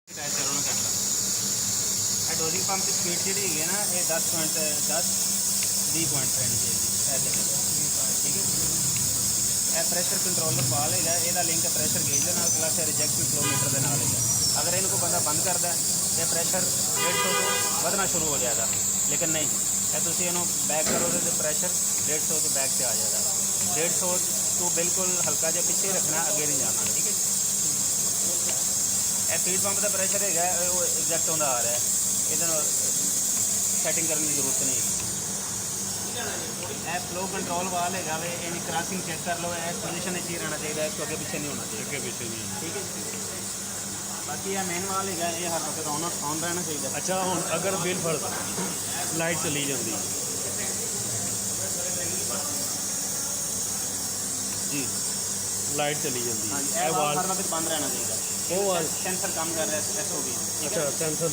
Test ਕਰਨਾ ਕਰਦਾ ਇਹ ਡੋਜ਼ਿੰਗ ਪੰਪ ਦੀ ਸਪੀਡ ਜਿਹੜੀ ਹੈਗੀ ਹੈ ਨਾ ਇਹ 10 ਪੁਆਇੰਟ 10 20 ਪੁਆਇੰਟ ਰਹਿਣੀ ਚਾਹੀਦੀ ਹੈ ਠੀਕ ਹੈ। ਇਹ ਪ੍ਰੈਸ਼ਰ ਕੰਟਰੋਲਰ ਬਾਲ ਹੈਗਾ, ਇਹਦਾ ਲਿੰਕ ਪ੍ਰੈਸ਼ਰ ਗੇਜ ਦੇ ਨਾਲ ਪਲੱਸ ਰਿਜੈਕਸ਼ਨ ਫਲੋਮੀਟਰ ਦੇ ਨਾਲ ਹੈਗਾ। ਅਗਰ ਇਹਨੂੰ ਕੋਈ ਬੰਦਾ ਬੰਦ ਕਰਦਾ ਇਹ ਪ੍ਰੈਸ਼ਰ 150 ਤੋਂ ਵਧਣਾ ਸ਼ੁਰੂ ਹੋ ਜਾਏਗਾ, ਲੇਕਿਨ ਨਹੀਂ ਇਹ ਤੁਸੀਂ ਇਹਨੂੰ ਬੈਕ ਕਰੋਗੇ ਤਾਂ ਪ੍ਰੈਸ਼ਰ 150 ਤੋਂ ਬੈਕ 'ਤੇ ਆ ਜਾਏਗਾ। 150 ਤੋਂ ਬਿਲਕੁਲ ਹਲਕਾ ਜਿਹਾ ਪਿੱਛੇ ਰੱਖਣਾ, ਅੱਗੇ ਨਹੀਂ ਜਾਣਾ, ਠੀਕ ਹੈ। ਇਹ ਫੀਡ ਪੰਪ ਦਾ ਪ੍ਰੈਸ਼ਰ ਹੈਗਾ ਉਹ ਐਗਜ਼ੈਕਟ ਹੁੰਦਾ ਆ ਰਿਹਾ ਹੈ, ਇਹਦੇ ਨਾਲ ਸੈਟਿੰਗ ਕਰਨ ਦੀ ਜ਼ਰੂਰਤ ਨਹੀਂ ਹੈਗੀ। ਇਹ ਫਲੋ ਕੰਟਰੋਲ ਵਾਲ ਹੈਗਾ ਵੇ, ਇਹਦੀ ਕ੍ਰਾਸਿੰਗ ਚੈੱਕ ਕਰ ਲਓ, ਇਸ ਪੋਜੀਸ਼ਨ ਵਿੱਚ ਹੀ ਰਹਿਣਾ ਚਾਹੀਦਾ, ਇਸ ਤੋਂ ਅੱਗੇ ਪਿੱਛੇ ਨਹੀਂ ਹੋਣਾ ਚਾਹੀਦਾ, ਅੱਗੇ ਪਿੱਛੇ ਨਹੀਂ। ਠੀਕ ਹੈ। ਬਾਕੀ ਇਹ ਮੇਨ ਵਾਲ ਹੈਗਾ, ਇਹ ਹਰ ਵਕਤ ਔਨ ਰਹਿਣਾ ਚਾਹੀਦਾ। ਅੱਛਾ, ਹੁਣ ਅਗਰ ਬਿਲ ਫੜ ਲਾਈਟ ਚਲੀ ਜਾਂਦੀ ਜੀ, ਲਾਈਟ ਚਲੀ ਜਾਂਦੀ ਹਾਂਜੀ, ਇਹ ਵਾਲ ਹਰ ਵਕਤ ਬੰਦ ਰਹਿਣਾ ਚਾਹੀਦਾ। ਉਹ ਵਾਲ ਸੈਂਸਰ ਕੰਮ ਕਰ ਰਿਹਾ ਐਸਓਬੀ। ਅੱਛਾ, ਸੈਂਸਰ